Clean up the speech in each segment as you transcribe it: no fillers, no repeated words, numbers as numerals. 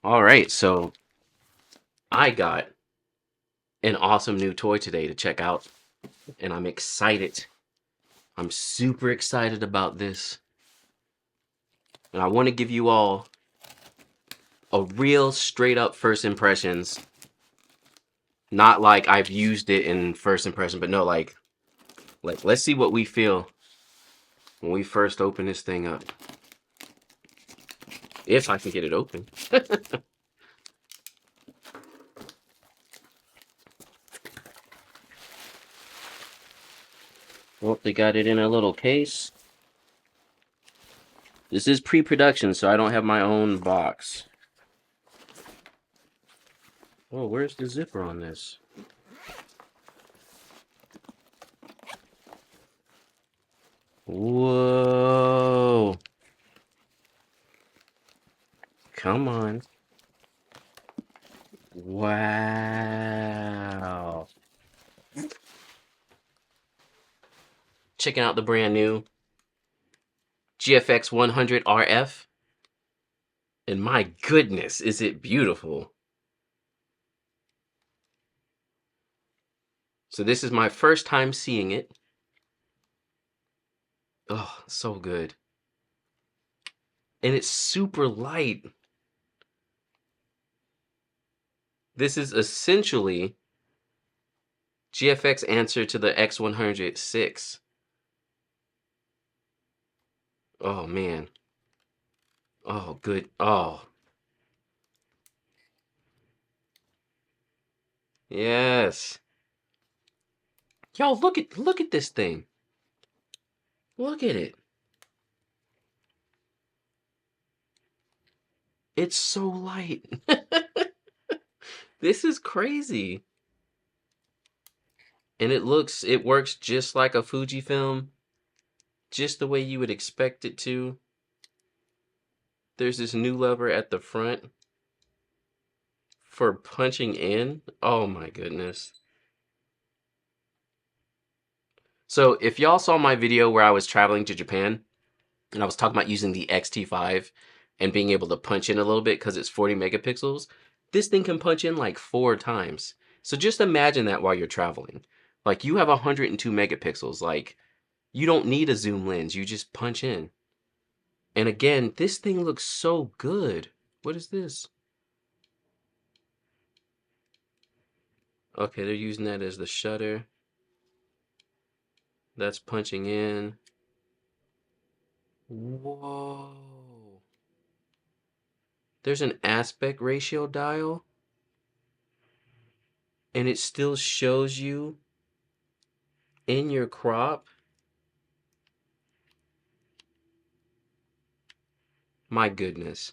All right, so I got an awesome new toy today to check out, and I'm excited. I'm super excited about this, and I want to give you all a real straight up first impressions. Not like I've used it in first impression, but no, like let's see what we feel when we first open this thing up. If I can get it open. Well, they got it in a little case. This is pre-production, so I don't have my own box. Oh, where's the zipper on this? Whoa. Come on. Wow. Checking out the brand new GFX 100 RF. And my goodness, is it beautiful. So this is my first time seeing it. Oh, so good. And it's super light. This is essentially GFX answer to the X100VI. Oh man. Oh good. Oh. Yes. Y'all look at this thing. Look at it. It's so light. This is crazy. And it works just like a Fujifilm, just the way you would expect it to. There's this new lever at the front for punching in. Oh my goodness. So if y'all saw my video where I was traveling to Japan and I was talking about using the XT5 and being able to punch in a little bit because it's 40 megapixels, this thing can punch in like 4 times. So just imagine that while you're traveling. Like you have 102 megapixels. Like you don't need a zoom lens. You just punch in. And again, this thing looks so good. What is this? Okay, they're using that as the shutter. That's punching in. Whoa. There's an aspect ratio dial, and it still shows you in your crop. My goodness.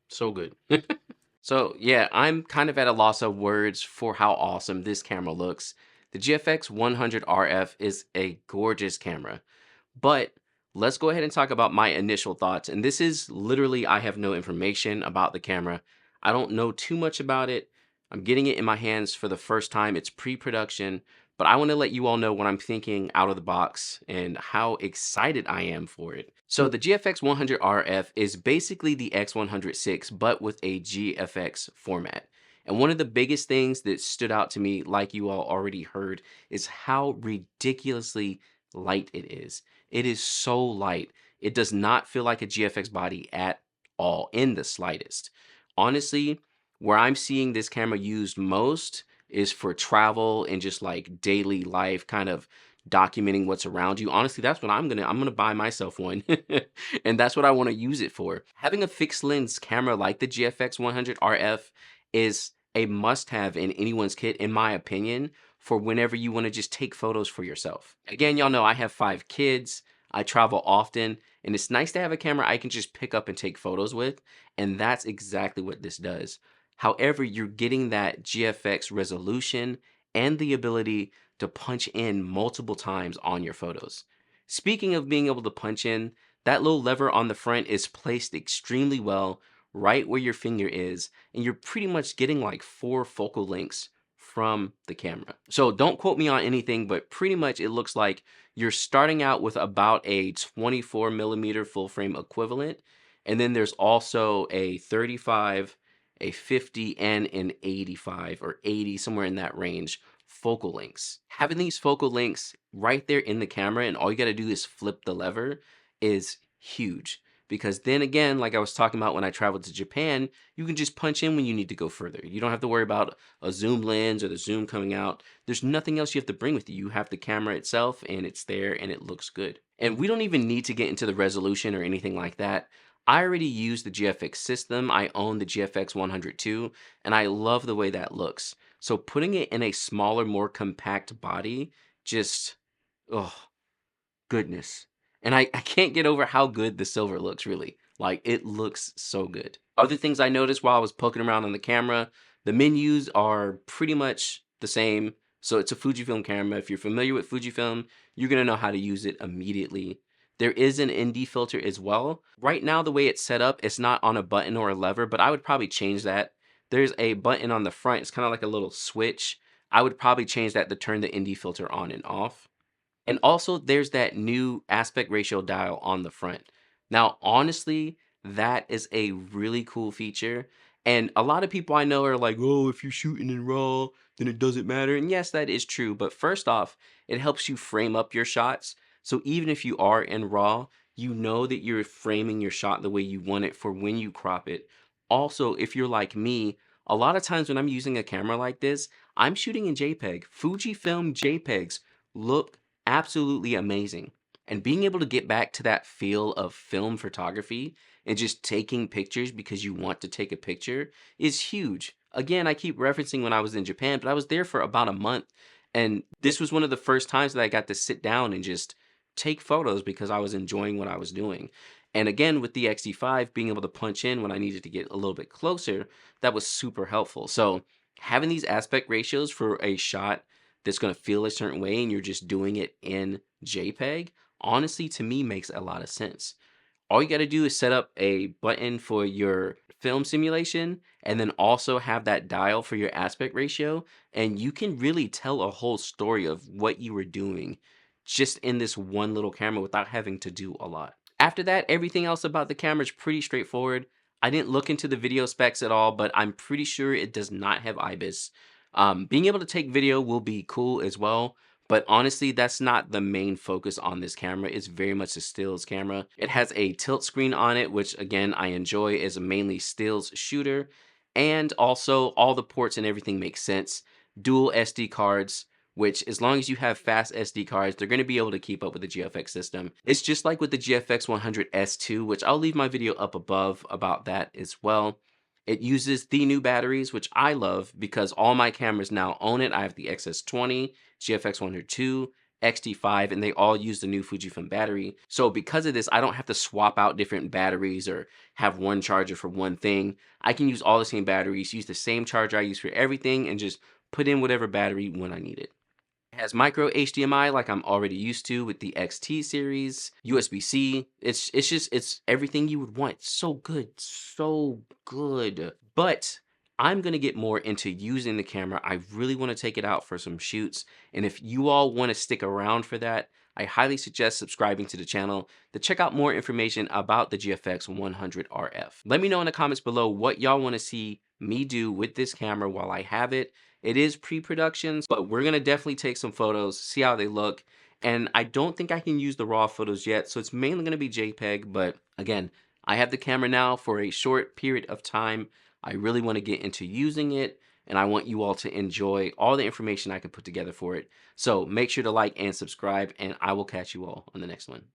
So good. So yeah, I'm kind of at a loss of words for how awesome this camera looks. The GFX 100 RF is a gorgeous camera, but let's go ahead and talk about my initial thoughts. And this is literally, I have no information about the camera. I don't know too much about it. I'm getting it in my hands for the first time. It's pre-production, but I want to let you all know what I'm thinking out of the box and how excited I am for it. So the GFX 100 RF is basically the X100VI, but with a GFX format. And one of the biggest things that stood out to me, like you all already heard, is how ridiculously light it is. It is so light. It does not feel like a GFX body at all in the slightest. Honestly, where I'm seeing this camera used most is for travel and just like daily life, kind of documenting what's around you. Honestly, that's what I'm gonna buy myself one. And that's what I want to use it for. Having a fixed lens camera like the GFX 100 RF is a must-have in anyone's kit, in my opinion, for whenever you want to just take photos for yourself. Again, y'all know I have 5 kids. I travel often, and it's nice to have a camera I can just pick up and take photos with, and that's exactly what this does. However, you're getting that GFX resolution and the ability to punch in multiple times on your photos. Speaking of being able to punch in, that little lever on the front is placed extremely well right where your finger is, and you're pretty much getting like 4 focal lengths from the camera. So don't quote me on anything, but pretty much it looks like you're starting out with about a 24 millimeter full frame equivalent, And then there's also a 35, a 50, and an 85 or 80, somewhere in that range, focal lengths. Having these focal lengths right there in the camera and all you got to do is flip the lever is huge. Because then again, like I was talking about when I traveled to Japan, you can just punch in when you need to go further. You don't have to worry about a zoom lens or the zoom coming out. There's nothing else you have to bring with you. You have the camera itself and it's there and it looks good. And we don't even need to get into the resolution or anything like that. I already use the GFX system. I own the GFX 102 and I love the way that looks. So putting it in a smaller, more compact body, just, oh, goodness. And I can't get over how good the silver looks, really. Like, it looks so good. Other things I noticed while I was poking around on the camera, the menus are pretty much the same. So it's a Fujifilm camera. If you're familiar with Fujifilm, you're going to know how to use it immediately. There is an ND filter as well. Right now, the way it's set up, it's not on a button or a lever, but I would probably change that. There's a button on the front. It's kind of like a little switch. I would probably change that to turn the ND filter on and off. And also there's that new aspect ratio dial on the front. Now, honestly, that is a really cool feature. And a lot of people I know are like, oh, if you're shooting in RAW, then it doesn't matter. And yes, that is true. But first off, it helps you frame up your shots. So even if you are in RAW, you know that you're framing your shot the way you want it for when you crop it. Also, if you're like me, a lot of times when I'm using a camera like this, I'm shooting in JPEG. Fujifilm JPEGs look absolutely amazing. And being able to get back to that feel of film photography and just taking pictures because you want to take a picture is huge. Again, I keep referencing when I was in Japan, but I was there for about a month. And this was one of the first times that I got to sit down and just take photos because I was enjoying what I was doing. And again, with the XD5, being able to punch in when I needed to get a little bit closer, that was super helpful. So having these aspect ratios for a shot that's going to feel a certain way and you're just doing it in JPEG, honestly, to me, makes a lot of sense. All you got to do is set up a button for your film simulation and then also have that dial for your aspect ratio. And you can really tell a whole story of what you were doing just in this one little camera without having to do a lot. After that, everything else about the camera is pretty straightforward. I didn't look into the video specs at all, but I'm pretty sure it does not have IBIS. Being able to take video will be cool as well, but honestly, that's not the main focus on this camera. It's very much a stills camera. It has a tilt screen on it, which again, I enjoy as a mainly stills shooter. And also all the ports and everything makes sense. Dual SD cards, which as long as you have fast SD cards, they're going to be able to keep up with the GFX system. It's just like with the GFX 100S2, which I'll leave my video up above about that as well. It uses the new batteries, which I love because all my cameras now own it. I have the XS20, GFX 102, XT5, and they all use the new Fujifilm battery. So because of this, I don't have to swap out different batteries or have one charger for one thing. I can use all the same batteries, use the same charger I use for everything, and just put in whatever battery when I need it. It has micro HDMI like I'm already used to with the XT series, USB-C. It's everything you would want. So good, so good. But I'm gonna get more into using the camera. I really want to take it out for some shoots. And if you all want to stick around for that, I highly suggest subscribing to the channel to check out more information about the GFX 100RF. Let me know in the comments below what y'all want to see me do with this camera while I have it. It is pre-production, but we're going to definitely take some photos, see how they look. And I don't think I can use the raw photos yet, so it's mainly going to be JPEG. But again, I have the camera now for a short period of time. I really want to get into using it, and I want you all to enjoy all the information I can put together for it. So make sure to like and subscribe, and I will catch you all on the next one.